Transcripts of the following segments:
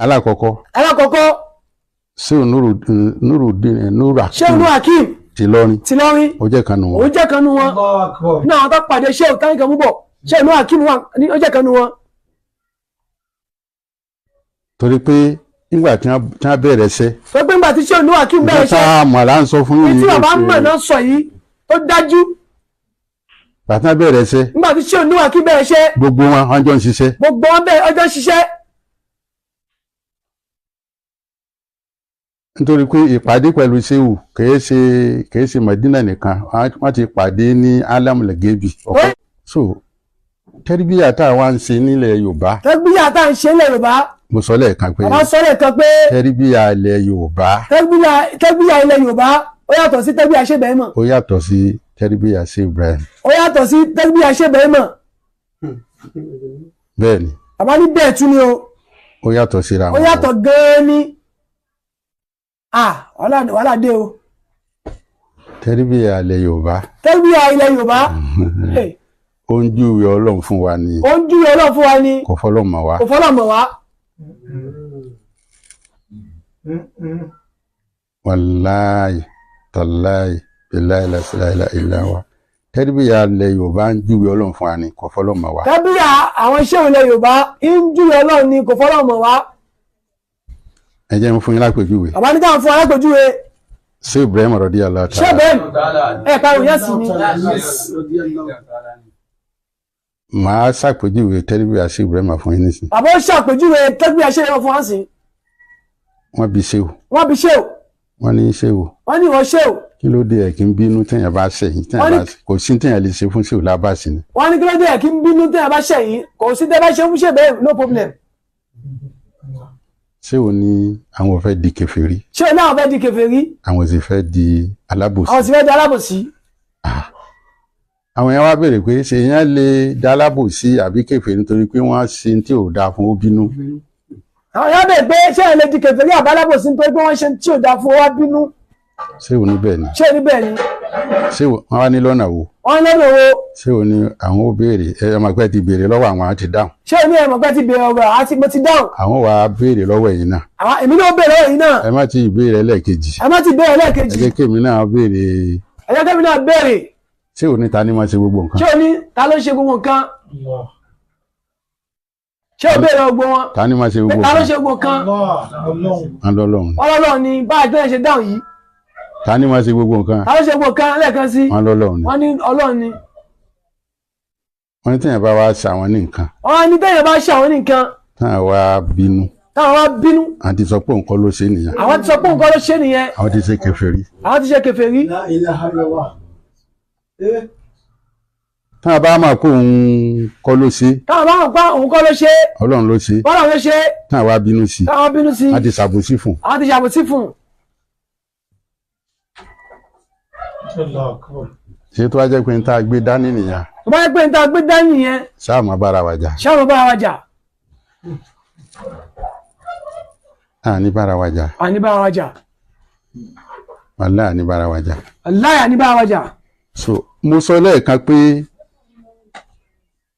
alákọ̀ọ́kọ́ ṣé Nurudeen Hakim tìlọrin ó jẹ́ kan nù wọn. òun jẹ́ kan nù wọn náà àwọn tó pàdé ṣé òtán kan mú bọ̀ ṣé Nurudeen Hakim ó jẹ́ kan nù wọn. torí pé nígbà tí wọ́n bẹ̀rẹ̀ ṣẹ́. tó pé nígbà tí ṣé Nurudeen Hakim bẹ̀rẹ̀ ṣẹ́. ìjọba àmàlà ń sọ fún yìí. tí bàbá mọ̀ náà sọ yìí tó dájú. bàtà bẹ̀rẹ̀ ṣẹ́. nígbà tí ṣé Nurudeen Hakim bẹ̀rẹ̀ ṣẹ́. gbogbo wọn ọjọ́ ń ṣiṣẹ́. gbogbo wọn ọjọ́ ń ṣiṣẹ́. nítorí pé ìpàdé pẹ̀lú Ṣéhù kìí ṣe Mẹ̀dínà nìkan wọ́n ti pàdé ní alamulẹ̀gẹ́bì. so tẹ́rìbíyà tá a wá ń ṣe nílẹ̀ Yorùbá. tẹ́rìbíyà tá a ń ṣe nílẹ̀ Yorùbá. mo sọ lẹ́ẹ̀kan pé. bàbá sọ lẹ́ẹ̀kan pé. tẹ́rìbíyà ilẹ̀ Yorùbá. tẹ́rìbíyà ilẹ̀ Yorùbá ó yàtọ̀ sí tẹ́rìbíyà Ṣé Ibrahim. ó yàtọ̀ sí tẹ́rìbíyà Ṣé Ibrahim. ó yàtọ̀ sí tẹ́rìbíyà Ṣé Ibrahim. bẹ́ẹ̀ni. bàbá ní bẹ́ẹ̀ tún ni o. ó yàtọ̀ síra wọn. ó yàtọ̀ gan-an ni. wàhálà dé o. tẹ́rìbíyà ilẹ̀ Yorùbá. tẹ́rìbíyà ilẹ̀ Yorùbá. ó ń júwe Ọlọ́run fún wa ni. ó ń júwe Ọlọ́run fún wa ni. kò fọlọ́ mọ̀ wá. kò fọlọ́ mọ̀ wá. wàláyé tàláyé bíláyé lásìláyé ìlàwà tẹ́rìbíyà ilẹ̀ Yorùbá ń júwe Ọlọ́run fún wa ni kò fọlọ́ mọ̀ wá. tẹ́rìbíyà àwọn Ṣéhù ilẹ̀ Yorùbá ń júwe Ọlọ́run ni kò fọlọ́ mọ̀ wá. ẹ jẹ́ n fún yín lápèjúwe. bàbá ní káwọn fún wa lápèjúwe. Ṣé Ibrahim radiyallahu ta'ala. Ṣé Ibrahim káwọn yẹn sì ni. màá ṣàpèjúwe tẹ́rìbíyà Ṣé Ibrahim fún yín nísìn. bàbá ó ṣàpèjúwe tẹ́rìbíyà Ṣé Ibrahim fún wa sí. wọ́n bi Ṣéhù. wọ́n ní Ṣéhù. wọ́n ní ìwọ Ṣéhù. kí ló dé ẹ̀ kí n bínú téèyàn bá ṣẹ̀yìn kò sí téèyàn lè ṣe fún Ṣéhù lábàásì ni. wọ́n ní kí ló dé ẹ̀ kí n bínú téèyàn bá ṣẹ̀yìn kò sí tẹ́ bá ṣe fún Ṣé Ibrahim no problem. Ṣéhù ní àwọn ò fẹ́ di kèfèrí. Ṣéhù náà fẹ́ di kèfèrí. àwọn sì fẹ́ di alábòsí. àwọn sì fẹ́ di alábòsí. àwọn yẹn wá béèrè pé ṣé èèyàn lè di alábòsí àbí kèfèrí nítorí pé wọ́n ṣe tí ò dáa fún ó bínú. àwọn yẹn béèrè pé ṣé èèyàn lè di kèfèrí àbí alábòsí nítorí pé wọ́n ṣe tí ò dáa fún ó wá bínú. Ṣéhù ní bẹ́ẹ̀ ni. Ṣéhù ní bẹ́ẹ̀ ni. Ṣéhù wọ́n wá ní lọ́nà wo. wọ́n lọ́nà wo. Ṣéhù ní àwọn ò béèrè ọmọ pẹ́ ti béèrè lọ́wọ́ àwọn àti dáhùn. Ṣéhù ní ẹ̀mọ̀ pẹ́ ti béèrè ọ̀rọ̀ àti mo ti dáhùn. àwọn wàá béèrè lọ́wọ́ ẹ̀yin náà. èmi náà béèrè lọ́wọ́ ẹ̀yin náà. ẹ má ti béèrè lẹ́ẹ̀kejì. ẹ má ti béèrè lẹ́ẹ̀kejì. ẹ jẹ́ kémi náà béèrè. ẹ jẹ́ kémi náà béèrè. Ṣéhù ní ta ni máa ṣe gbogbo nǹkan. Ṣéhù ní ta ló ṣe gbogbo nǹkan. Ṣéhù béèrè ọgbọ wọn. ta ni máa ṣe gbogbo nǹkan. ta ló ṣe gbogbo nǹkan. Ọlọ́run ni bá àjọ ṣe dáhùn yìí. ta ni máa ṣe gbogbo nǹkan. ta ló ṣe gbogbo nǹkan lẹ́ẹ̀kan sí. wọ́n ní Ọlọ́run ni. wọ́n ní téèyàn bá wá ṣàwọn ní nǹkan. wọ́n ní téèyàn bá ṣàwọn ní nǹkan. táwọn wá bínú. àwọn ti sọ pé nǹkan ló ṣe nìyẹn. àwọn ti sọ pé nǹkan ló ṣe nìyẹn. àwọn ti ṣe kèfèrí. táwọn bá máa kó òun kọ́ ló ṣe. Ọlọ́run ló ṣe. táwọn wá bínú sí. a ti ṣàbòsí fún. ṣé tó wá jẹ́ pé n tá a gbé dání nìyẹn. tó bá jẹ́ pé n tá a gbé dání nìyẹn. ṣáà máa bára wa jà. àní bára wa jà. wàláhì àní bára wa jà. so mo sọ lẹ́ẹ̀kan pé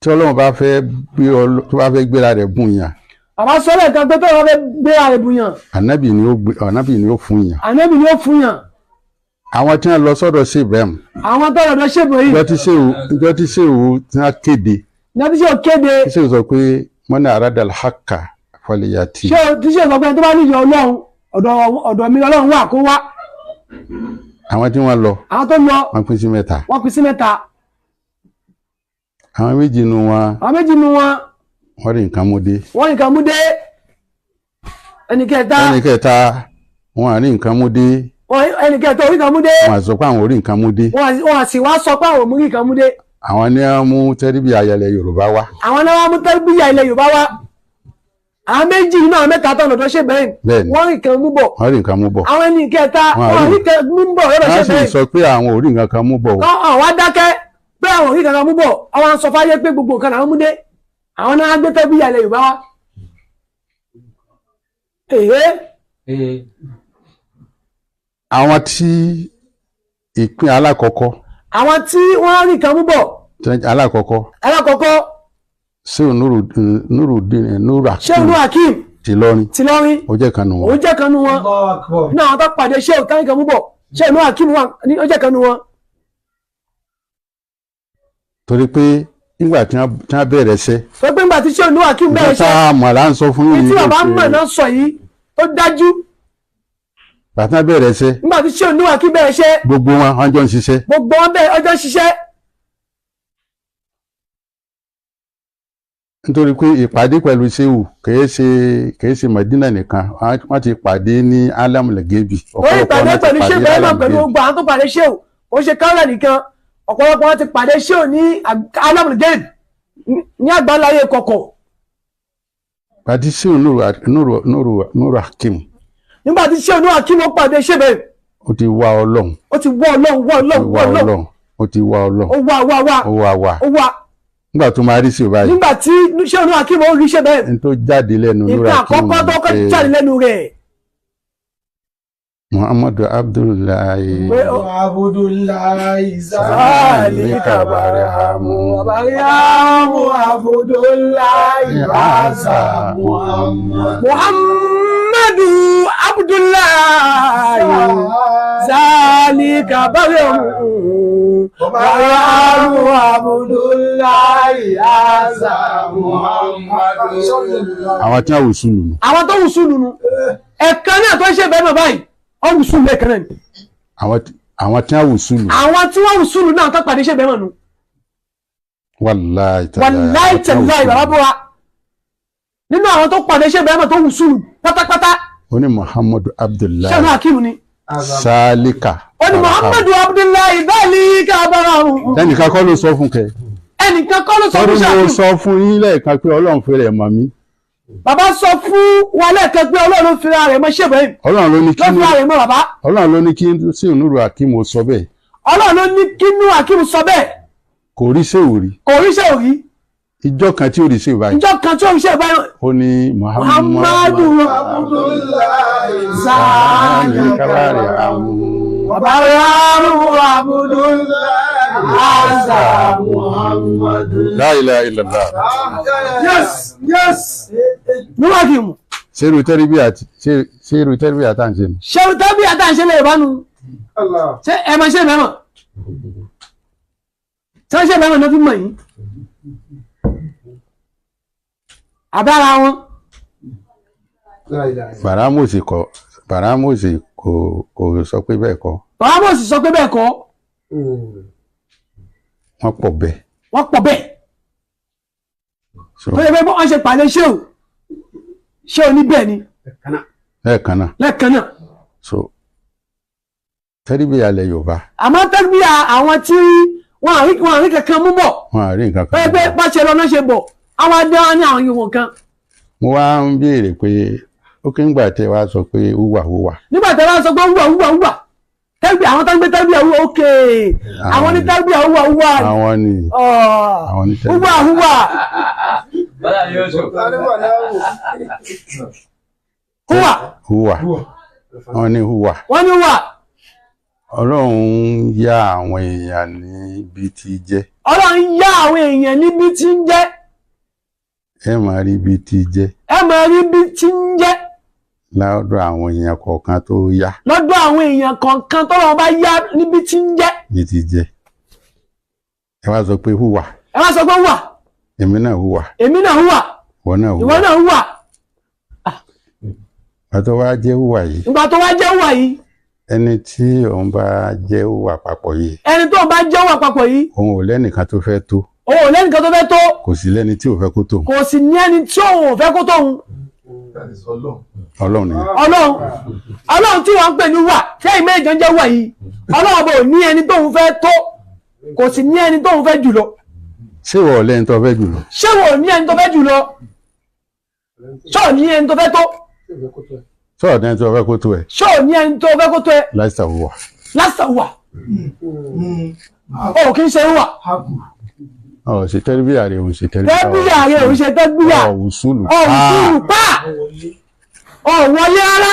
tí Ọlọ́run bá fẹ́ gbéra rẹ̀ bùn yàn. àbá sọ lẹ́ẹ̀kan pé tí Ọlọ́run fẹ́ gbéra rẹ̀ bùn yàn. ànábì ni ó fún yàn. àwọn tí wọ́n lọ sọ́dọ̀ Ṣé Ibrahim. àwọn tó lọ́dọ̀ Ṣé Ibrahim. ìjọ tí Ṣéhù tí wọ́n kéde. tí Ṣéhù sọ pé mọ́nà àràdàl haka fọlẹ́yàtì. tí Ṣéhù sọ pé tó bá níjọ Ọlọ́run ọ̀dọ̀ mi Ọlọ́run wà kó wá. àwọn tí wọ́n lọ. wọ́n pín sí mẹ́ta. àwọn méjì nu wọn. wọ́n rí nǹkan mú dé. ẹnì kẹta wọ́n á rí nǹkan mú dé. ẹnì kẹta orí kan mú dé. wọ́n á sọ pé àwọn orí nǹkan mú dé. wọ́n á sì wá sọ pé àwọn orí kan mú dé. àwọn ni wọ́n mú tẹ́rìbíyà ilẹ̀ Yorùbá wá. àwọn méjì nínú àwọn mẹ́ta tó lọ́dọ̀ Ṣé Ibrahim. wọ́n rí nǹkan mú bọ̀. àwọn ẹnì kẹta wọ́n rí nǹkan mú bọ̀ lọ́dọ̀ Ṣé Ibrahim. wọ́n sì sọ pé àwọn orí nǹkan mú bọ̀. àwọn wá dákẹ́ pé àwọn orí nǹkan mú bọ̀ àwọn sọ fáyé pé gbogbo nǹkan làwọn mú dé. àwọn náà gbé tẹ́rìbíyà ilẹ̀ Yorùbá wá. àwọn tí ìpín alákọ̀ọ́kọ́. àwọn tí wọ́n rí nǹkan mú bọ̀. alákọ̀ọ́kọ́. Ṣé Nurudeen Hakim tìlọrin ó jẹ́ kan nù wọn. ó jẹ́ kan nù wọn náà àwọn tó pàdé ṣé ò táyì kan mú bọ̀ ṣé inú Hakeem wà ó jẹ́ kan nù wọn. torí pé nígbà tí wọ́n bẹ̀rẹ̀ iṣẹ́. tó pé nígbà tí ṣé inú Hakeem bẹ̀rẹ̀ iṣẹ́. ìjọba àmàlà ń sọ fún yìí. tí bàbá mọ̀ náà sọ yìí tó dájú. bàtà bẹ̀rẹ̀ iṣẹ́. nígbà tí ṣé inú Hakeem bẹ̀rẹ̀ iṣẹ́. gbogbo wọn ọjọ́ ń ṣiṣẹ́. gbogbo wọn ọjọ́ ń ṣiṣẹ́. nítorí pé ìpàdé pẹ̀lú ṣéwù kìí ṣe Mẹ̀dínà nìkan wọ́n ti pàdé ní alámùlẹ̀gẹ́bì. ó ìpàdé pẹ̀lú ṣéwù bẹ́ẹ̀ náà pẹ̀lú gbogbo àwọn tó pàdé ṣéwù ó ṣe káwọ́lá nìkan ọ̀pọ̀lọpọ̀ wọn ti pàdé ṣéwù ní alámùlẹ̀gẹ́bì ní àgbáláyé kọ̀kọ̀. pàdé ṣéwù Nuru Hakeem. nígbà tí ṣéwù Nuru Hakeem ó pàdé ṣébẹ̀. ó ti wá Ọlọ́run. ó ti wá Ọlọ́run. ó ti wá Ọlọ́run. ó wá. nígbà tó máa rí sí báyìí. nígbà tí ṣé Nuru Hakeem ó rí ṣe bẹ́ẹ̀. n tó jáde lẹ́nu Nuru Hakeem. nǹkan àkọ́kọ́ tó kọ́ jáde lẹ́nu rẹ̀. Muhammadu Abdullahi. Zalika barahamu. Barahamu Abdullahi Asa Muhammadu Abdullahi. Zalika barahamu. Barahamu Abdullahi Asa Muhammadu. àwọn tí wọ́n wù sùn nù. àwọn tó wù sùn nù. ẹ̀ka náà tó ṣe bẹ́ẹ̀ mọ̀ báyìí. wọ́n wù sùn lẹ́ẹ̀kan náà ni. àwọn tí wọ́n wù sùn nù. àwọn tí wọ́n wù sùn nù náà tó pàdé ṣe bẹ́ẹ̀ mọ̀ nù. wàláì tẹ̀láì bàbá bọ́ wa nínú àwọn tó pàdé ṣe bẹ́ẹ̀ mọ̀ tó wù sùn pátápátá. ó ní Muhammadu Abdullahi. ṣé Nuru Hakeem ni. Sálíkà. ó ní Muhammadu Abdullahi Zalika barahamu. ẹnìkan kọ́ ló sọ fún kẹ. ẹnìkan kọ́ ló sọ fún Ṣàkíù. mo sọ fún yín lẹ́ẹ̀kan pé Ọlọ́run fẹ́rẹ̀ mọ̀ mí. bàbá sọ fún wa lẹ́ẹ̀kan pé Ọlọ́run fira rẹ̀ mọ́ ṣèbẹ̀. Ọlọ́run ló ní kí fira rẹ̀ mọ́ bàbá. Ọlọ́run ló ní kí sí Nuru Hakeem sọ bẹ́ẹ̀. Ọlọ́run ló ní kí Nuru Hakeem sọ bẹ́ẹ̀. kò rí ṣéwù rí. kò rí ṣéwù rí. ìjọ kan tí ó rí ṣéwù báyìí. ìjọ kan tí ó rí ṣéwù báyìí. ó ní Muhammadu Abdullahi Zalika barahamu. Barahamu Abdullahi Asa Muhammadu. La ilaha illallah. Yes. Nuru Hakeem. ṣerú Teribiyah tá à ń ṣe ni. ṣerú Teribiyah tá à ń ṣe lè bánu. ṣé ẹ máa ṣe mẹ́mọ̀. ṣé ṣe mẹ́mọ̀ náà fi mọ̀ yín. àbára wọn. Bàrámọ̀sì kò sọ pé bẹ́ẹ̀ kọ́. Bàrámọ̀sì sọ pé bẹ́ẹ̀ kọ́. wọ́n pọ̀ bẹ́ẹ̀. ó yẹ pé wọ́n ṣe pàdé ṣé o ní bẹ́ẹ̀ ni. lẹ́ẹ̀kan náà. so Teribiyah alẹ́ Yorùbá. àmọ́ Teribiyah àwọn tí wọ́n àrí kankan mú bọ̀. wọ́n àrí nǹkan kan. ó yẹ pé pàṣẹ lọ́nà ṣe bọ̀ àwọn adé wọn ní àwọn Yorùbá kan. mo wá ń béèrè pé ó kí ń gbà tẹ wá sọ pé húwà. nígbà tẹ wá sọ pé húwà. Teribiyah àwọn tó ń gbé Teribiyah húwà ókè. àwọn ní Teribiyah húwà. àwọn ní húwà. húwà. wọ́n ní húwà. Ọlọ́run yá àwọn èèyàn níbi tí jẹ́. Ọlọ́run yá àwọn èèyàn níbi tí ń jẹ́. ẹ máa rí ibi tí jẹ́. lọ́dọ̀ àwọn èèyàn kọ̀ọ̀kan tó yá. lọ́dọ̀ àwọn èèyàn kọ̀ọ̀kan tó lọ́wọ́ bá yá níbi tí ń jẹ́. bí ti jẹ́. ẹ wá sọ pé húwà. èmi náà húwà. ìwọ náà húwà. ìgbà tó wá jẹ́ húwà yìí. ẹni tí òun bá jẹ́ húwà papọ̀ yìí. òun ò lẹ́nìkan tó fẹ́ tó. kò sí lẹ́ni tí ò fẹ́ kó tóun. Ọlọ́run ni. Ọlọ́run tí wọ́n ń pè ní wà ṣé ìmọ̀ ìjọ jẹ́ wà yìí. Ọlọ́run bò ní ẹni tóun fẹ́ tó kò sì ní ẹni tóun fẹ́ jùlọ. ṣé ìwọ lẹ́ni tó fẹ́ jùlọ. ṣé ìwọ ní ẹni tó fẹ́ jùlọ. ṣé ò ní ẹni tó fẹ́ tó. ṣé ò ní ẹni tó fẹ́ kó tó ẹ. ṣé ò ní ẹni tó fẹ́ kó tó ẹ. lásìtà wà. o kì í ṣe wà. ṣe Teribiyah rẹ̀ òun ṣe Teribiyah. ọ̀wùsùlù pa ọ̀wọ́lé ara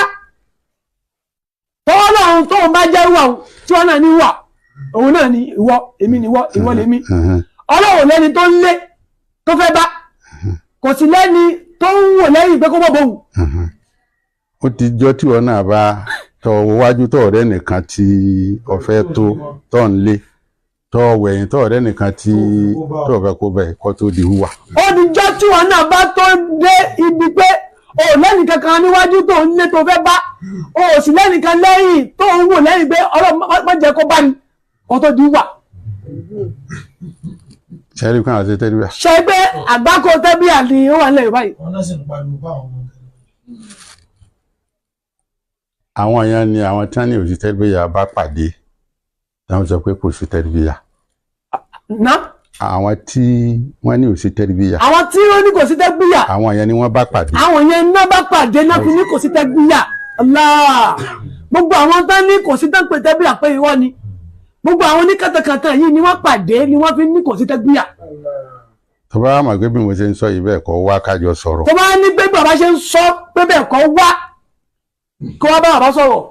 tọ́wọ́ náà tó ń bá jẹ́ wà tí wọ́n náà ní wà òun náà ní ìwọ èmi ní ìwọ lèmi. Ọlọ́run lẹ́ni tó ń lé tó fẹ́ bá kò sí lẹ́ni tó ń wò lẹ́yìn pé kó mọ̀ bóun. Ó ti jọ tí wọn náà bá tọ wájú tọ ọ̀rẹ́ nìkan tí ọ̀fẹ́ tó tọ̀ ń lé tọ wẹ̀yìn tọ ọ̀rẹ́ nìkan tí tọ ọ̀fẹ́ kó bẹ̀ kọ́ tó di hùwà. Ó ti jọ tí wọn náà bá tó dé ibi pé o lẹ́nì kankan níwájú tó ń lé tó fẹ́ bá o sì lẹ́nì kan lẹ́yìn tó ń wò lẹ́yìn pé ọlọ́run má jẹ́ kó bá ní kó tó di hùwà. Ṣẹ́rí kan àti tẹ́rìbíyà. Ṣé pé àgbákò tẹ́rìbíyà ni ó wà nílẹ̀ báyìí. Àwọn èèyàn ni àwọn tí wọ́n ní òsì tẹ́rìbíyà bá pàdé táwọn sọ pé kò sí tẹ́rìbíyà. Àwọn tí wọ́n ní òsì tẹ́rìbíyà. Àwọn tí wọ́n ní kò sí tẹ́rìbíyà. Àwọn yẹn ni wọ́n bá pàdé. Àwọn yẹn náà bá pàdé náà fi ní kò sí tẹ́rìbíyà. Allah, gbogbo àwọn tán ní kò sí tẹ́rìbíyà tẹ́rìbíyà pé irọ́ ni. Gbogbo àwọn oníkàtàkàtà yìí ni wọ́n pàdé ni wọ́n fi ní kò sí tẹ́rìbíyà. Tó bá mọ̀ pé bí mo ṣe ń sọ yìí bẹ́ẹ̀ kọ́ wá kájọ sọ̀rọ̀. Tó bá ní pé bàbá ṣe ń sọ pé bẹ́ẹ̀ kọ́ wá kó wá bá bàbá sọ̀rọ̀.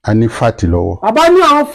A ní fàtì lọ́wọ́. Bàbá ní àwọn